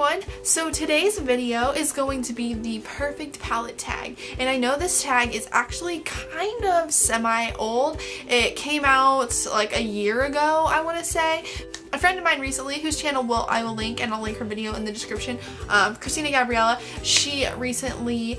everyone! So today's video is going to be the perfect palette tag, and I know this tag is actually kind of semi-old. It came out like a year ago, I want to say. A friend of mine recently, whose channel I will link, and I'll link her video in the description, Christina Gabriella, she recently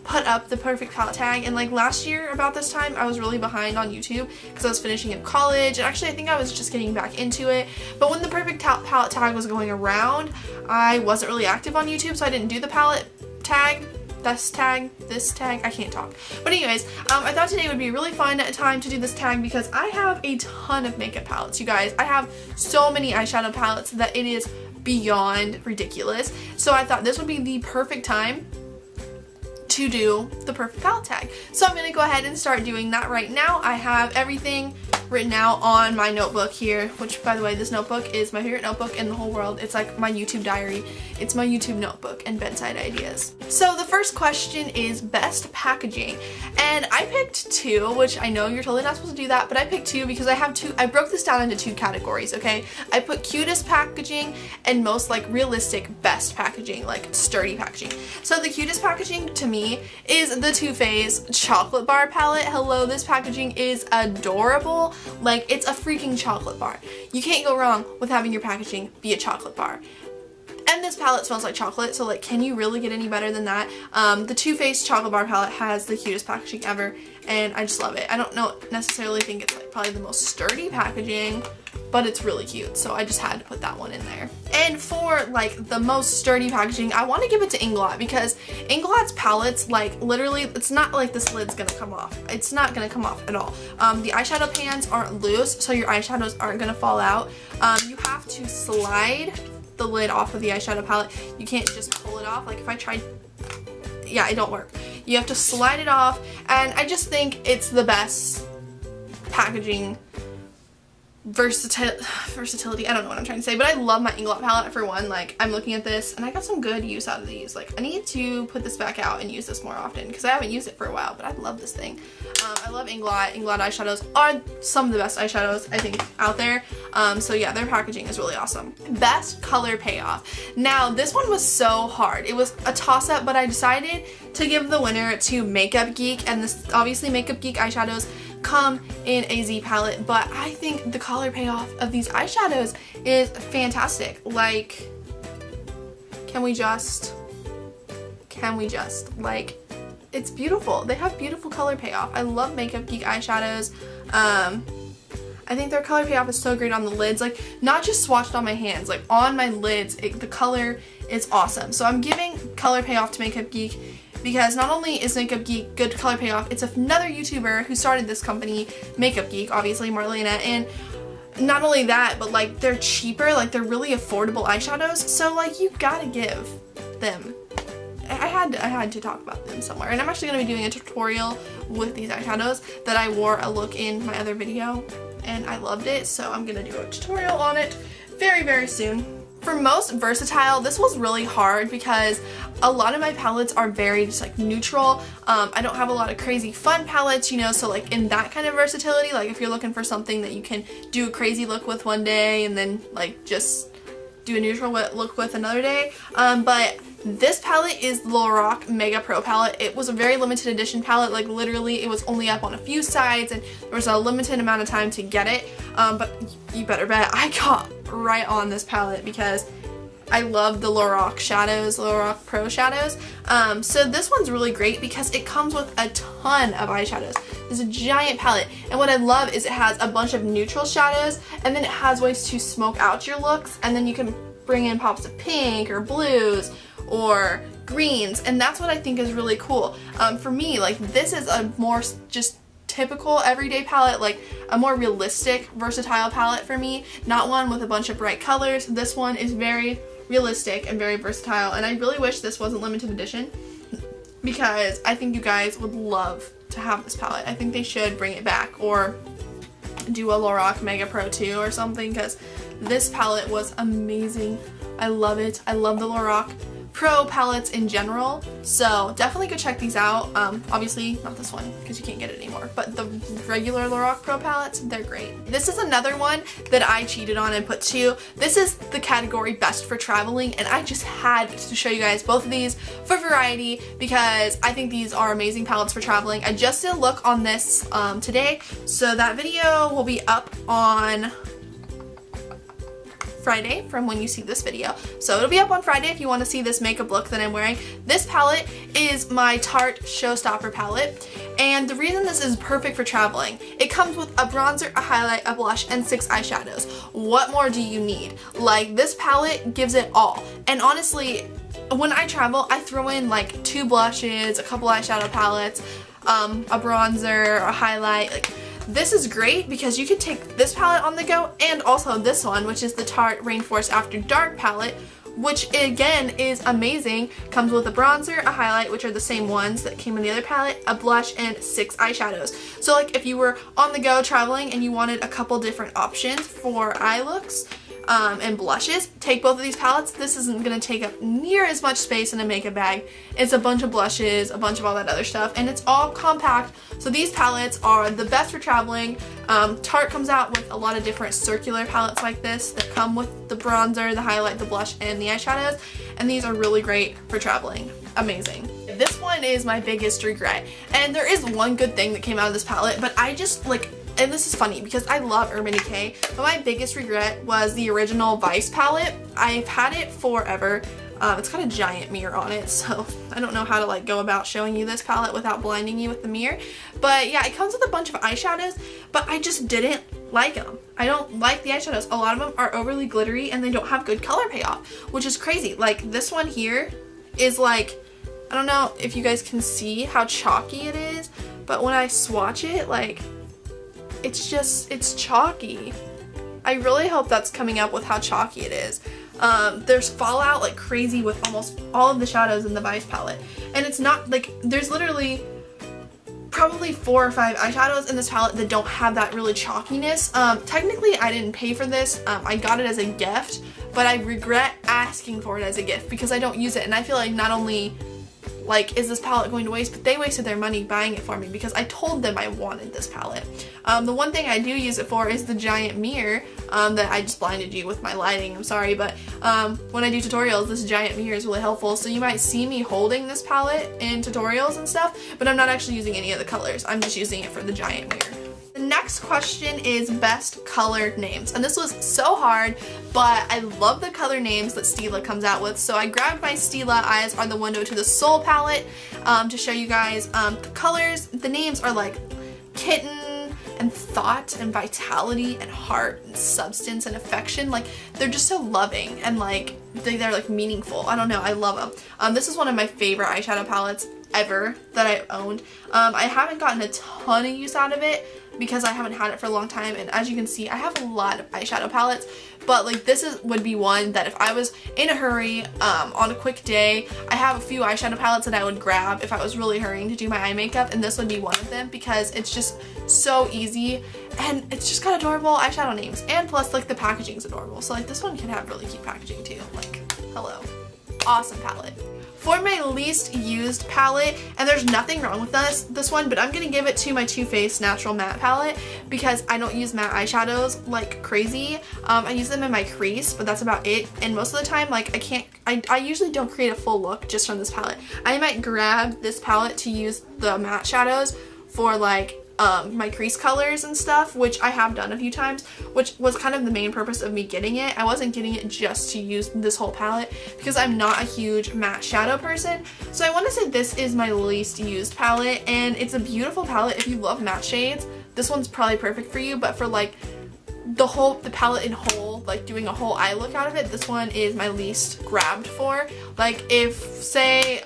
put up the perfect palette tag, and like last year about this time I was really behind on YouTube because I was finishing up college, and actually I think I was just getting back into it. But when the perfect palette tag was going around, I wasn't really active on YouTube, so I didn't do the palette tag. This tag, I can't talk. But anyways, I thought today would be a really fun time to do this tag because I have a ton of makeup palettes, you guys. I have so many eyeshadow palettes that it is beyond ridiculous. So I thought this would be the perfect time to do the perfect palette tag. So I'm going to go ahead and start doing that right now. I have everything written out on my notebook here, which by the way, this notebook is my favorite notebook in the whole world. It's like my YouTube diary. It's my YouTube notebook and bedside ideas. So the first question is best packaging, and I picked two, which I know you're totally not supposed to do that, but I picked two because I have two. I broke this down into two categories, okay? I put cutest packaging and most like realistic best packaging, like sturdy packaging. So the cutest packaging to me is the Too Faced chocolate bar palette. Hello, this packaging is adorable. Like, it's a freaking chocolate bar. You can't go wrong with having your packaging be a chocolate bar. And this palette smells like chocolate, so like, can you really get any better than that? The Too Faced chocolate bar palette has the cutest packaging ever, and I just love it. I don't necessarily think it's like probably the most sturdy packaging, but it's really cute, so I just had to put that one in there. And for like the most sturdy packaging, I want to give it to Inglot, because Inglot's palettes, like literally, it's not like this lid's gonna come off. It's not gonna come off at all. The eyeshadow pans aren't loose, so your eyeshadows aren't gonna fall out. You have to slide the lid off of the eyeshadow palette. You can't just pull it off. Like if I tried, yeah, it don't work. You have to slide it off, and I just think it's the best packaging versatility. I don't know what I'm trying to say, but I love my Inglot palette for one. Like, I'm looking at this and I got some good use out of these. Like, I need to put this back out and use this more often because I haven't used it for a while, but I love this thing. I love Inglot. Inglot eyeshadows are some of the best eyeshadows I think out there. So yeah, their packaging is really awesome. Best color payoff. Now, this one was so hard. It was a toss-up, but I decided to give the winner to Makeup Geek, and this obviously Makeup Geek eyeshadows come in a Z palette, but I think the color payoff of these eyeshadows is fantastic. Like, can we just like, it's beautiful. They have beautiful color payoff. I love Makeup Geek eyeshadows. I think their color payoff is so great on the lids, like not just swatched on my hands, like on my lids, the color is awesome. So I'm giving color payoff to Makeup Geek because not only is Makeup Geek good color payoff, it's another YouTuber who started this company, Makeup Geek, obviously Marlena, and not only that, but like they're cheaper, like they're really affordable eyeshadows, so like you gotta give them. I had to talk about them somewhere, and I'm actually going to be doing a tutorial with these eyeshadows that I wore a look in my other video, and I loved it, so I'm going to do a tutorial on it very, very soon. For most versatile, this was really hard because a lot of my palettes are very just like neutral. I don't have a lot of crazy fun palettes, you know, so like in that kind of versatility, like if you're looking for something that you can do a crazy look with one day and then like just do a neutral look with another day. But this palette is the Lorac Mega Pro palette. It was a very limited edition palette, like literally it was only up on a few sites and there was a limited amount of time to get it. But you better bet I got right on this palette because I love the Lorac shadows, Lorac Pro shadows. So this one's really great because it comes with a ton of eyeshadows. It's a giant palette, and what I love is it has a bunch of neutral shadows, and then it has ways to smoke out your looks, and then you can bring in pops of pink or blues or greens, and that's what I think is really cool. For me, like this is a more just typical everyday palette, like a more realistic, versatile palette for me, not one with a bunch of bright colors. This one is very realistic and very versatile, and I really wish this wasn't limited edition because I think you guys would love to have this palette. I think they should bring it back or do a Lorac Mega Pro 2 or something because this palette was amazing. I love it. I love the Lorac pro palettes in general, so definitely go check these out. Obviously not this one because you can't get it anymore, but the regular Lorac Pro palettes, they're great. This is another one that I cheated on and put 2. This is the category best for traveling, and I just had to show you guys both of these for variety because I think these are amazing palettes for traveling. I just did a look on this today, so that video will be up on Friday from when you see this video. So it'll be up on Friday if you want to see this makeup look that I'm wearing. This palette is my Tarte Showstopper palette, and the reason this is perfect for traveling, it comes with a bronzer, a highlight, a blush, and 6 eyeshadows. What more do you need? Like, this palette gives it all. And honestly, when I travel, I throw in like 2 blushes, a couple eyeshadow palettes, a bronzer, a highlight. Like, this is great because you can take this palette on the go and also this one, which is the Tarte Rainforest After Dark palette, which again is amazing. Comes with a bronzer, a highlight, which are the same ones that came in the other palette, a blush, and 6 eyeshadows. So like if you were on the go traveling and you wanted a couple different options for eye looks, and blushes, take both of these palettes. This isn't going to take up near as much space in a makeup bag. It's a bunch of blushes, a bunch of all that other stuff, and it's all compact. So these palettes are the best for traveling. Tarte comes out with a lot of different circular palettes like this that come with the bronzer, the highlight, the blush, and the eyeshadows, and these are really great for traveling. Amazing. This one is my biggest regret, and there is one good thing that came out of this palette, but I just like, and this is funny because I love Urban Decay, but my biggest regret was the original Vice palette. I've had it forever. It's got a giant mirror on it, so I don't know how to like go about showing you this palette without blinding you with the mirror. But yeah, it comes with a bunch of eyeshadows, but I just didn't like them. I don't like the eyeshadows. A lot of them are overly glittery and they don't have good color payoff, which is crazy. Like this one here is like, I don't know if you guys can see how chalky it is, but when I swatch it, like, it's chalky. I really hope that's coming up with how chalky it is. There's fallout like crazy with almost all of the shadows in the Vice palette. And it's not like, there's literally probably 4 or 5 eyeshadows in this palette that don't have that really chalkiness. Technically I didn't pay for this. I got it as a gift, but I regret asking for it as a gift because I don't use it, and I feel like not only like is this palette going to waste, but they wasted their money buying it for me because I told them I wanted this palette. The one thing I do use it for is the giant mirror that I just blinded you with my lighting, I'm sorry, but when I do tutorials, this giant mirror is really helpful. So you might see me holding this palette in tutorials and stuff, but I'm not actually using any of the colors. I'm just using it for the giant mirror. The next question is best colored names, and this was so hard, but I love the color names that Stila comes out with, so I grabbed my Stila Eyes Are the Window to the Soul palette to show you guys the colors. The names are like kitten and thought and vitality and heart and substance and affection. Like, they're just so loving and like they're like meaningful. I don't know, I love them. This is one of my favorite eyeshadow palettes ever that I've owned. I haven't gotten a ton of use out of it because I haven't had it for a long time, and as you can see I have a lot of eyeshadow palettes, but like this would be one that if I was in a hurry on a quick day, I have a few eyeshadow palettes that I would grab if I was really hurrying to do my eye makeup, and this would be one of them because it's just so easy and it's just got adorable eyeshadow names, and plus like the packaging's adorable, so like this one can have really cute packaging too. Like, hello. Awesome palette. For my least used palette, and there's nothing wrong with this one, but I'm gonna give it to my Too Faced Natural Matte palette because I don't use matte eyeshadows like crazy. I use them in my crease, but that's about it. And most of the time, like I usually don't create a full look just from this palette. I might grab this palette to use the matte shadows for like my crease colors and stuff, which I have done a few times, which was kind of the main purpose of me getting it. I wasn't getting it just to use this whole palette because I'm not a huge matte shadow person. So I want to say this is my least used palette, and it's a beautiful palette if you love matte shades. This one's probably perfect for you, but for like the palette in whole, like doing a whole eye look out of it, this one is my least grabbed for. Like if say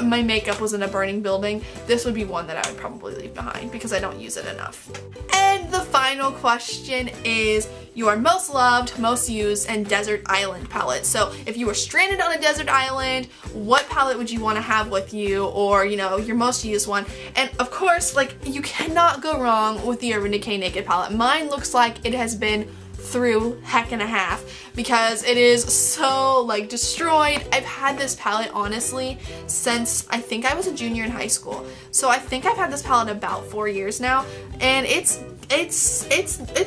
my makeup was in a burning building, this would be one that I would probably leave behind because I don't use it enough. And the final question is your most loved, most used, and desert island palette. So if you were stranded on a desert island, what palette would you want to have with you, or you know, your most used one? And of course, like, you cannot go wrong with the Urban Decay Naked palette. Mine looks like it has been through heck and a half because it is so like destroyed. I've had this palette honestly since I think I was a junior in high school. So I think I've had this palette about 4 years now, and it's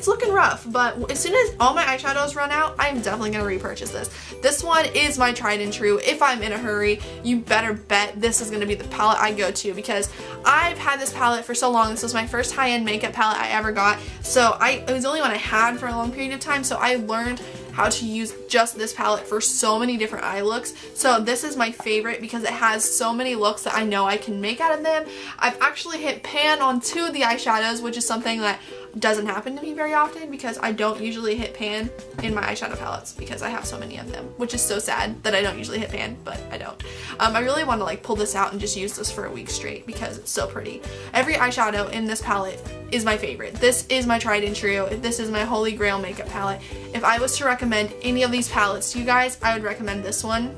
looking rough, but as soon as all my eyeshadows run out, I'm definitely gonna repurchase this. This one is my tried and true. If I'm in a hurry, you better bet this is gonna be the palette I go to because I've had this palette for so long. This was my first high-end makeup palette I ever got, so it was the only one I had for a long period of time, so I learned how to use just this palette for so many different eye looks. So this is my favorite because it has so many looks that I know I can make out of them. I've actually hit pan on 2 of the eyeshadows, which is something that doesn't happen to me very often because I don't usually hit pan in my eyeshadow palettes because I have so many of them, which is so sad that I don't usually hit pan, but I don't. I really want to like pull this out and just use this for a week straight because it's so pretty. Every eyeshadow in this palette is my favorite. This is my tried and true. This is my holy grail makeup palette. If I was to recommend any of these palettes to you guys, I would recommend this one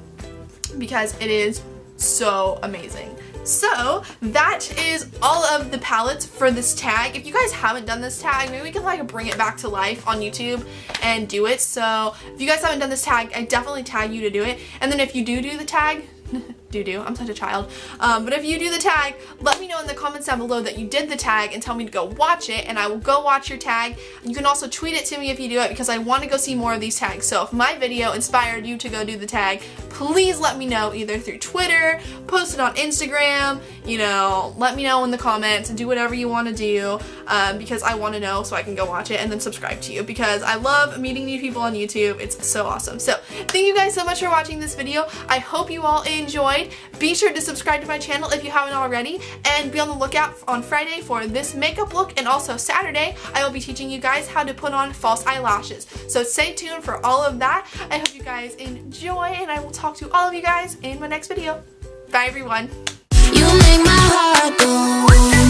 because it is so amazing. So that is all of the palettes for this tag. If you guys haven't done this tag, maybe we can like bring it back to life on YouTube and do it. So if you guys haven't done this tag, I definitely tag you to do it. And then if you do the tag, I'm such a child. But if you do the tag, let me know in the comments down below that you did the tag and tell me to go watch it, and I will go watch your tag. You can also tweet it to me if you do it because I want to go see more of these tags. So if my video inspired you to go do the tag, please let me know either through Twitter, post it on Instagram, you know, let me know in the comments, do whatever you want to do because I want to know so I can go watch it and then subscribe to you because I love meeting new people on YouTube. It's so awesome. So thank you guys so much for watching this video. I hope you all enjoyed. Be sure to subscribe to my channel if you haven't already, and be on the lookout on Friday for this makeup look, and also Saturday I will be teaching you guys how to put on false eyelashes. So stay tuned for all of that. I hope you guys enjoy, and I will talk to all of you guys in my next video. Bye everyone. You make my heart go